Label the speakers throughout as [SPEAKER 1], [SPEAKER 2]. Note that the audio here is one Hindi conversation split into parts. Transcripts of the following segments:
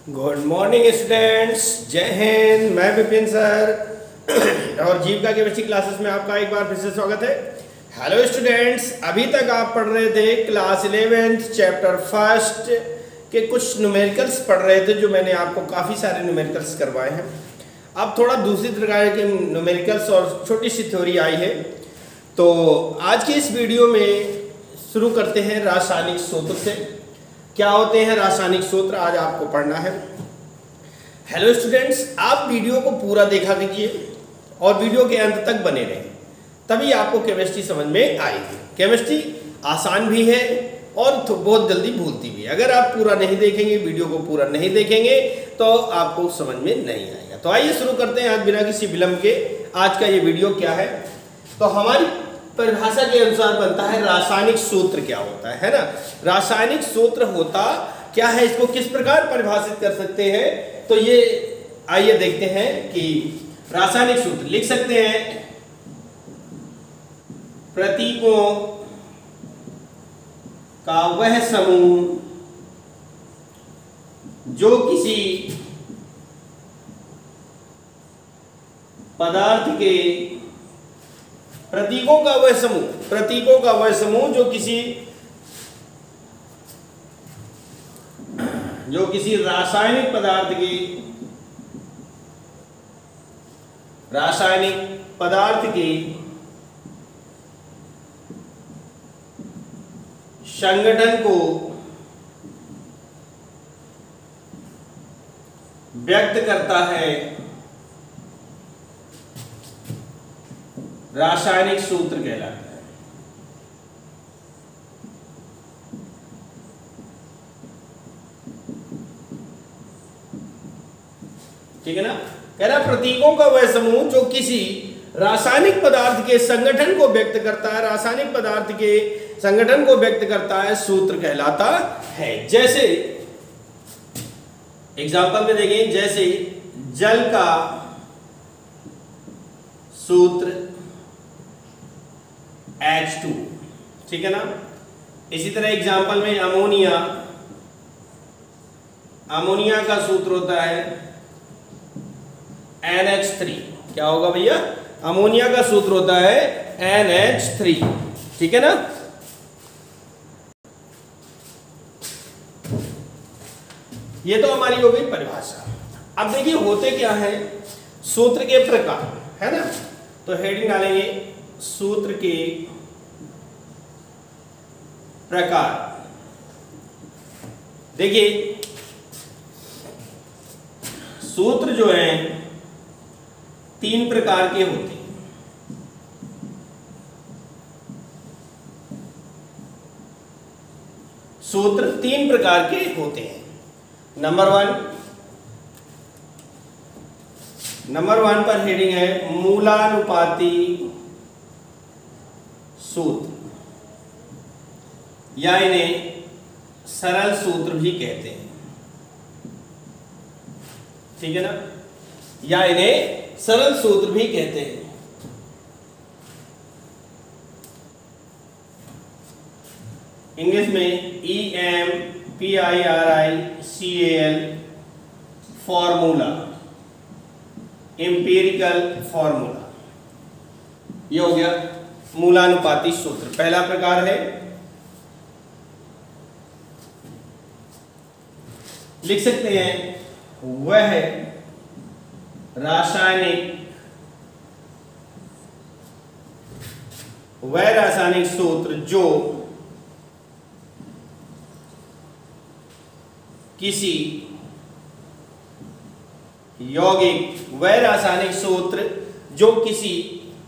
[SPEAKER 1] गुड मॉर्निंग स्टूडेंट्स, जय हिंद। मैं विपिन सर और जीविका केमिस्ट्री क्लासेस में आपका एक बार फिर से स्वागत है। हेलो स्टूडेंट्स, अभी तक आप पढ़ रहे थे क्लास 11th चैप्टर फर्स्ट के कुछ न्यूमेरिकल्स पढ़ रहे थे, जो मैंने आपको काफ़ी सारे न्यूमेरिकल्स करवाए हैं। अब थोड़ा दूसरी प्रकार के न्यूमेरिकल्स और छोटी सी थ्योरी आई है। तो आज की इस वीडियो में शुरू करते हैं रासायनिक सूत्र से। क्या होते हैं रासायनिक सूत्र, आज आपको पढ़ना है। हेलो स्टूडेंट्स, आप वीडियो को पूरा देखा कीजिए और वीडियो के अंत तक बने रहें, तभी आपको केमिस्ट्री समझ में आएगी। केमिस्ट्री आसान भी है और बहुत जल्दी भूलती भी है। अगर आप पूरा नहीं देखेंगे, वीडियो को पूरा नहीं देखेंगे, तो आपको समझ में नहीं आएगा। तो आइए शुरू करते हैं आज बिना किसी विलंब के। आज का ये वीडियो क्या है, तो हमारी परिभाषा के अनुसार बनता है रासायनिक सूत्र क्या होता है ना। रासायनिक सूत्र होता क्या है, इसको किस प्रकार परिभाषित कर सकते हैं, तो ये आइए देखते हैं कि रासायनिक सूत्र लिख सकते हैं प्रतीकों का वह समूह जो किसी पदार्थ के प्रतीकों का वह समूह जो किसी रासायनिक पदार्थ के संगठन को व्यक्त करता है, रासायनिक सूत्र कहलाता है। ठीक है ना। कह रहा प्रतीकों का वह समूह जो किसी रासायनिक पदार्थ के संगठन को व्यक्त करता है, रासायनिक पदार्थ के संगठन को व्यक्त करता है, सूत्र कहलाता है। जैसे एग्जांपल में देखें, जैसे जल का सूत्र H2, ठीक है ना। इसी तरह एग्जांपल में अमोनिया का सूत्र होता है NH3। क्या होगा भैया, अमोनिया का सूत्र होता है NH3, ठीक है ना। ये तो हमारी हो गई परिभाषा। अब देखिए होते क्या है, सूत्र के प्रकार है ना। तो हेडिंग डालेंगे सूत्र के प्रकार। देखिए सूत्र जो हैं 3 प्रकार के होते हैं। सूत्र 3 प्रकार के होते हैं। नंबर वन पर हेडिंग है मूलानुपाती सूत्र, या इन्हें सरल सूत्र भी कहते हैं, ठीक है ना, या इन्हें सरल सूत्र भी कहते हैं। इंग्लिश में EMPIRICAL फॉर्मूला, एम्पिरिकल फॉर्मूला। ये हो गया मूलानुपाती सूत्र। पहला प्रकार है, लिख सकते हैं वह रासायनिक सूत्र जो किसी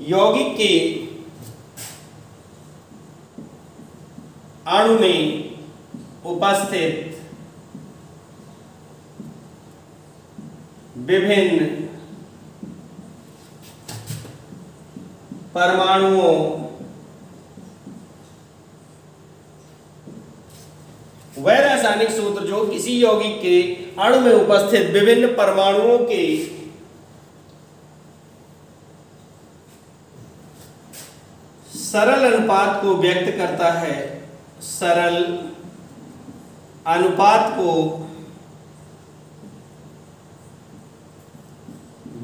[SPEAKER 1] यौगिक के अणु में उपस्थित विभिन्न परमाणुओं वह रासायनिक सूत्र जो किसी यौगिक के अणु में उपस्थित विभिन्न परमाणुओं के सरल अनुपात को व्यक्त करता है, सरल अनुपात को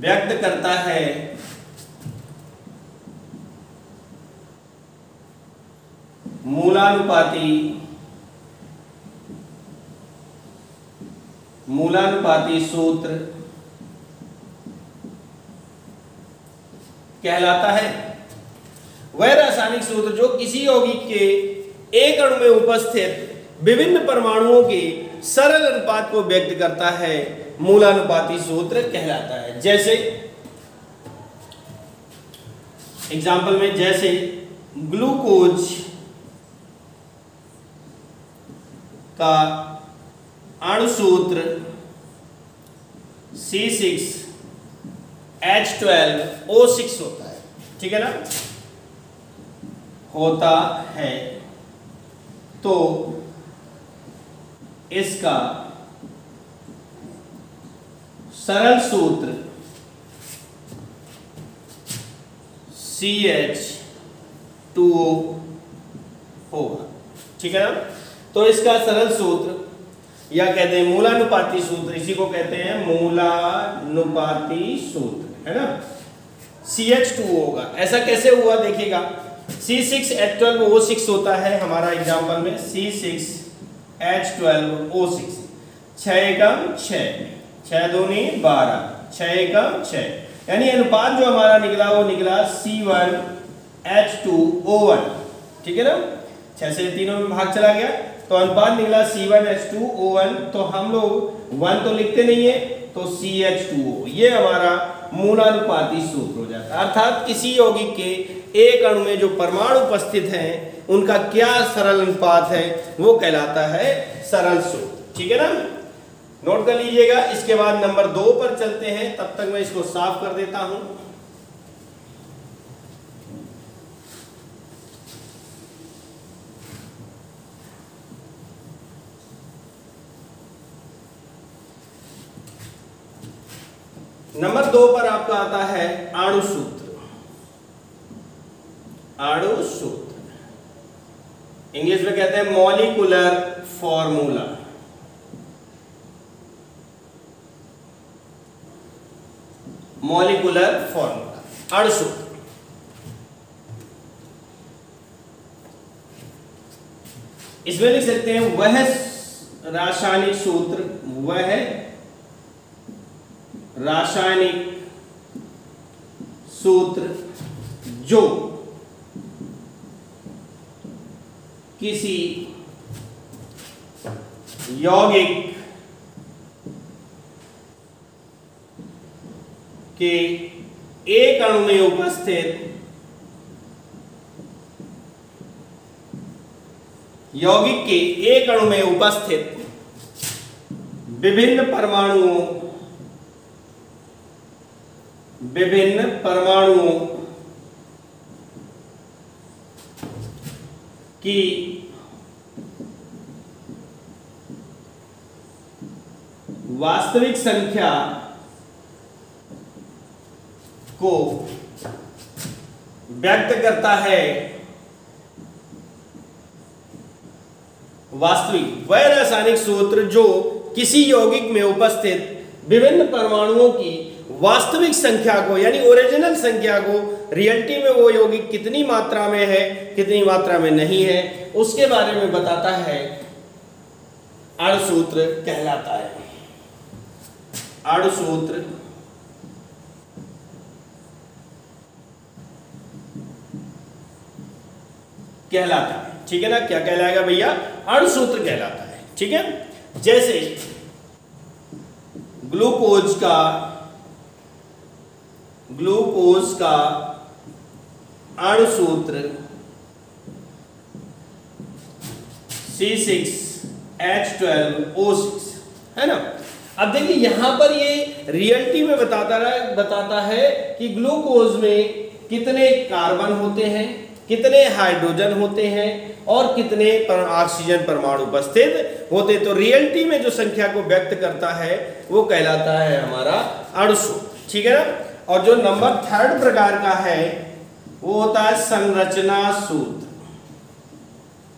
[SPEAKER 1] व्यक्त करता है मूलानुपाती सूत्र कहलाता है। वह रासायनिक सूत्र जो किसी यौगिक के एक अणु में उपस्थित विभिन्न परमाणुओं के सरल अनुपात को व्यक्त करता है, मूलानुपाती सूत्र कहलाता है। जैसे एग्जाम्पल में, जैसे ग्लूकोज का अणुसूत्र C6H12O6 होता है, ठीक है ना, होता है। तो इसका सरल सूत्र CH2O होगा, ठीक है ना। तो इसका सरल सूत्र या कहते हैं मूलानुपाती सूत्र, इसी को कहते हैं मूलानुपाती सूत्र, है ना, CH2O होगा। ऐसा कैसे हुआ देखिएगा, C6H12O6 होता है हमारा एग्जाम्पल में, C6H12O6, 6 एकम 6, 6 दूनी 12, 6 एकम 6, यानी अनुपात जो हमारा निकला वो निकला C1H2O1, ठीक है ना। 6 से तीनों में भाग चला गया तो अनुपात निकला C1H2O1। तो हम लोग 1 तो लिखते नहीं है, तो CH2O, ये हमारा मूलानुपाती सूत्र हो जाता है। अर्थात किसी यौगिक के एक अणु में जो परमाणु उपस्थित हैं उनका क्या सरल अनुपात है वो कहलाता है सरल सूत्र, ठीक है ना। नोट कर लीजिएगा। इसके बाद नंबर 2 पर चलते हैं, तब तक मैं इसको साफ कर देता हूं। नंबर 2 पर आपका आता है अणुसूत्र। अणुसूत्र इंग्लिश में कहते हैं मॉलिक्यूलर फॉर्मूला। मॉलिक्यूलर फॉर्मूला, अणुसूत्र। इसमें लिख सकते हैं वह रासायनिक सूत्र, वह रासायनिक सूत्र जो किसी यौगिक के एक अणु में उपस्थित विभिन्न परमाणुओं की वास्तविक संख्या को व्यक्त करता है। वास्तविक वह रासायनिक सूत्र जो किसी यौगिक में उपस्थित विभिन्न परमाणुओं की वास्तविक संख्या को, यानी ओरिजिनल संख्या को, रियलिटी में वो यौगिक कितनी मात्रा में है कितनी मात्रा में नहीं है उसके बारे में बताता है, अणुसूत्र कहलाता है। अणुसूत्र कहलाता है, ठीक है ना। क्या कहलाएगा भैया? अणुसूत्र कहलाता है, ठीक है। जैसे ग्लूकोज का अणुसूत्र C6H12O6 है ना। अब देखिए यहां पर ये रियलिटी में बताता है कि ग्लूकोज में कितने कार्बन होते हैं, कितने हाइड्रोजन होते हैं और कितने ऑक्सीजन परमाणु उपस्थित होते। तो रियलिटी में जो संख्या को व्यक्त करता है वो कहलाता है हमारा अणुसूत्र, ठीक है ना। और जो नंबर 3rd प्रकार का है वो होता है संरचना सूत्र।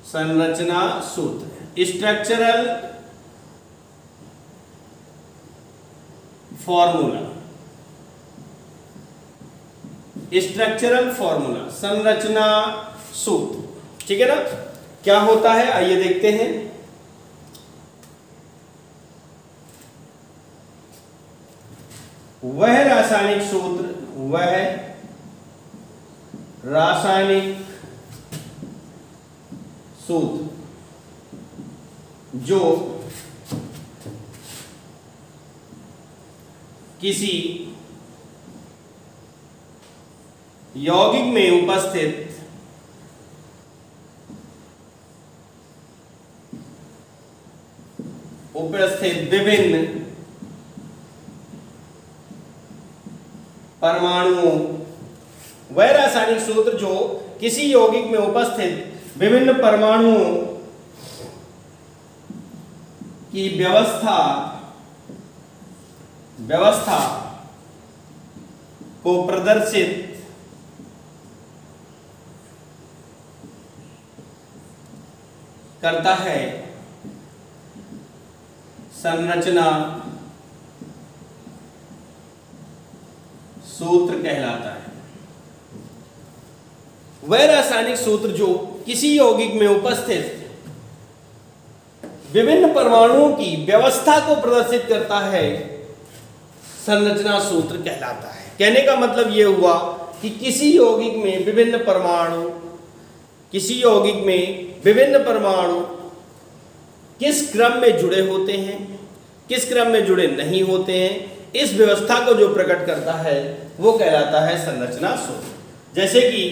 [SPEAKER 1] संरचना सूत्र, स्ट्रक्चरल फॉर्मूला। स्ट्रक्चरल फॉर्मूला, संरचना सूत्र, ठीक है ना। क्या होता है आइए देखते हैं। वह रासायनिक सूत्र, वह रासायनिक सूत्र जो किसी यौगिक में उपस्थित विभिन्न परमाणुओं, वह रासायनिक सूत्र जो किसी यौगिक में उपस्थित विभिन्न परमाणुओं की व्यवस्था को प्रदर्शित करता है, संरचना सूत्र कहलाता है। वह रासायनिक सूत्र जो किसी यौगिक में उपस्थित विभिन्न परमाणुओं की व्यवस्था को प्रदर्शित करता है, संरचना सूत्र कहलाता है। कहने का मतलब यह हुआ कि किसी यौगिक में विभिन्न परमाणु किस क्रम में जुड़े होते हैं, किस क्रम में जुड़े नहीं होते हैं, इस व्यवस्था को जो प्रकट करता है वो कहलाता है संरचना सूत्र। जैसे कि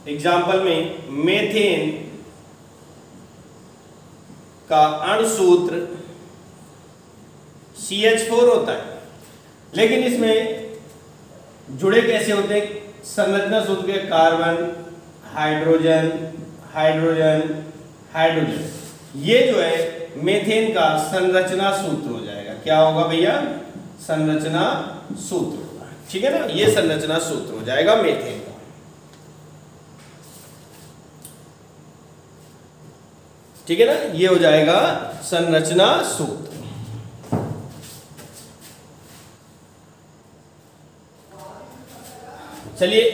[SPEAKER 1] एग्जाम्पल में मेथेन का अणुसूत्र CH4 होता है, लेकिन इसमें जुड़े कैसे होते हैं, संरचना सूत्र के कार्बन, हाइड्रोजन, हाइड्रोजन, हाइड्रोजन। ये जो है मेथेन का संरचना सूत्र हो जाएगा। क्या होगा भैया, संरचना सूत्र होगा, ठीक है ना। ये संरचना सूत्र हो जाएगा मेथेन का, ठीक है ना। ये हो जाएगा संरचना सूत्र। चलिए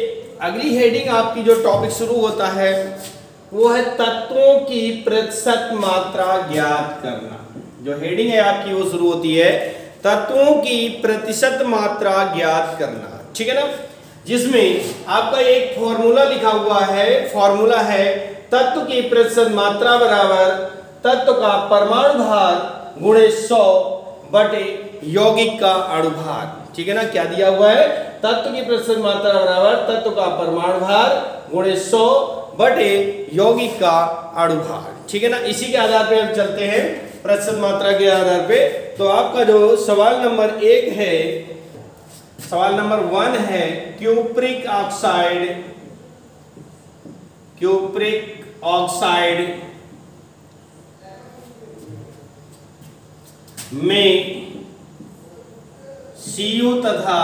[SPEAKER 1] अगली हेडिंग आपकी जो टॉपिक शुरू होता है वो है तत्वों की प्रतिशत मात्रा ज्ञात करना। जो हेडिंग है आपकी वो शुरू होती है तत्वों की प्रतिशत मात्रा ज्ञात करना, ठीक है ना। जिसमें आपका एक फॉर्मूला लिखा हुआ है, फॉर्मूला है तत्व की प्रतिशत मात्रा बराबर तत्व का परमाणु भार गुणे 100 बटे यौगिक का अणु भार, ठीक है ना। क्या दिया हुआ है, तत्व की प्रतिशत मात्रा बराबर तत्व का परमाणु भार गुणे 100 बटे यौगिक का अणु भार, ठीक है ना। इसी के आधार पे हम चलते हैं प्रतिशत मात्रा के आधार पे। तो आपका जो सवाल नंबर 1 है, सवाल नंबर 1 है क्यूप्रिक ऑक्साइड में Cu तथा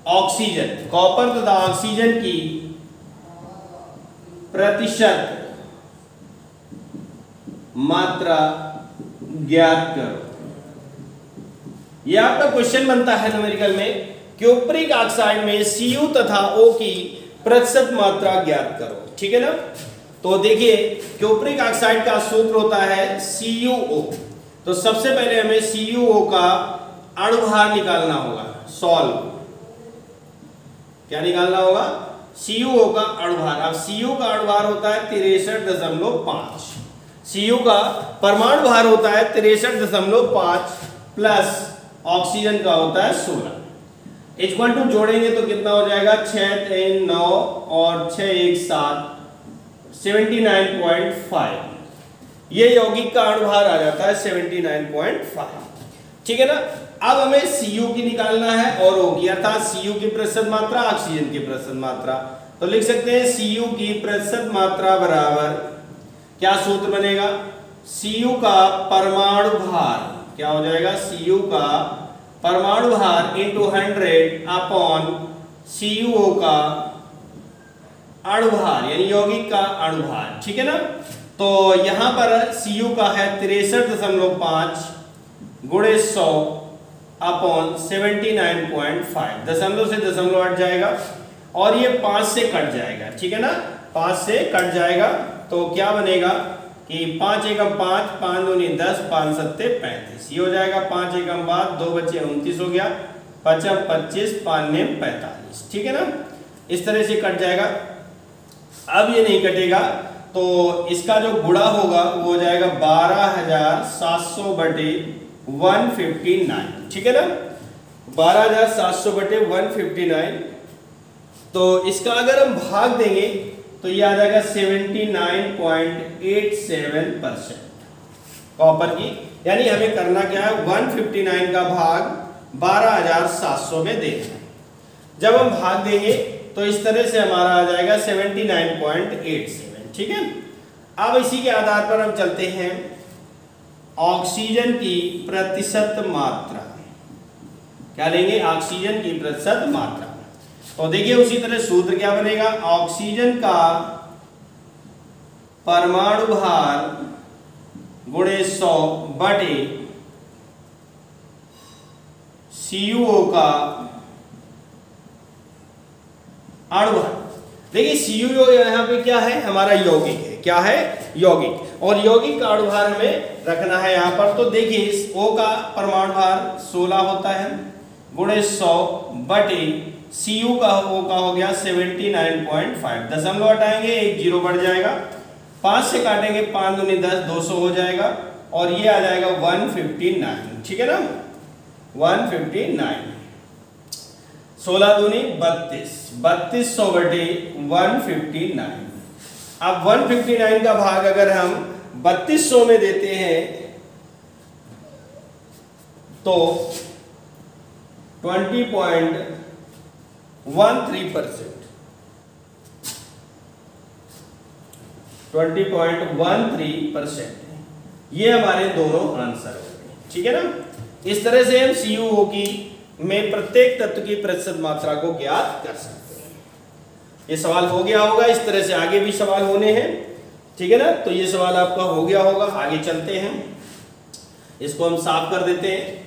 [SPEAKER 1] ऑक्सीजन, कॉपर तथा ऑक्सीजन की प्रतिशत मात्रा ज्ञात करो। यह आपका क्वेश्चन बनता है न्यूमेरिकल में, क्यूप्रिक ऑक्साइड में Cu तथा O की प्रतिशत मात्रा ज्ञात करो, ठीक है ना। तो देखिए क्यूप्रिक ऑक्साइड का सूत्र होता है CuO। तो सबसे पहले हमें CuO का अणुभार निकालना होगा, सॉल्व। क्या निकालना होगा, Cu का अणुभार। अब Cu का अणुभार होता है 63.5, Cu का परमाणु भार होता है 63.5 प्लस ऑक्सीजन का होता है 16। H12 जोड़ेंगे तो कितना हो जाएगा, 6 3 9 और 6 1 7, 79.5। ये यौगिक का अणुभार आ जाता है 79.5, ठीक है ना। अब हमें Cu की निकालना है और O की, अर्थात Cu की प्रतिशत मात्रा, ऑक्सीजन की प्रतिशत मात्रा। तो लिख सकते हैं Cu की प्रतिशत मात्रा बराबर, क्या सूत्र बनेगा, Cu का परमाणु भार, क्या हो जाएगा, Cu का परमाणु भार इंटू 100 अपॉन CuO का अणुभार यानी यौगिक का अणुभार, ठीक है ना। तो यहां पर Cu का है 63.5 गुणे 100 अपॉन 79.5, दशमलव से दशमलव हट जाएगा और ये 5 से कट जाएगा, ठीक है ना, 5 से कट जाएगा तो क्या बनेगा कि 5 एकम 5, 5 दूनी 10, 5 सत्ते 35, ये हो जाएगा 5 एकम 5, 2 बचे 29 हो गया, 5 25, 5 ने 45, ठीक है ना, इस तरह से कट जाएगा। अब ये नहीं कटेगा तो इसका जो गुणा होगा वो हो जाएगा 12,700 बटे 159, ठीक है ना, 12,700 बटे 159। तो इसका अगर हम भाग देंगे तो ये आ जाएगा 79.87% कॉपर की, यानी हमें करना क्या है, 159 का भाग 12,700 में देना है। जब हम भाग देंगे तो इस तरह से हमारा आ जाएगा 79.87, ठीक है। अब इसी के आधार पर हम चलते हैं ऑक्सीजन की प्रतिशत मात्रा, क्या लेंगे, ऑक्सीजन की प्रतिशत मात्रा। तो देखिए उसी तरह सूत्र क्या बनेगा, ऑक्सीजन का परमाणु भार गुणे 100 बटे CuO का अणु भार। देखिए CuO यहाँ पे क्या है, हमारा यौगिक है, क्या है, यौगिक, और यौगिक का अणु भार हमें रखना है यहाँ पर। तो देखिए इस O का परमाणु भार 16 होता है गुणे 100 बटे Cu का O का हो गया 79.5, दशमलव हटाएंगे 1 जीरो बढ़ जाएगा, 5 से काटेंगे 5 दूनी 10, 200 हो जाएगा और ये आ जाएगा 159, ठीक है ना, 159, 16 दूनी 32, 3200 बटे 159। अब 159 का भाग अगर हम 3200 में देते हैं तो 20.13%, 20.13%, ये हमारे दोनों आंसर हो गए, ठीक है ना। इस तरह से हम CuO की में प्रत्येक तत्व की प्रतिशत मात्रा को ज्ञात कर सकते हैं। ये सवाल हो गया होगा, इस तरह से आगे भी सवाल होने हैं, ठीक है ना। तो ये सवाल आपका हो गया होगा, आगे चलते हैं, इसको हम साफ कर देते हैं।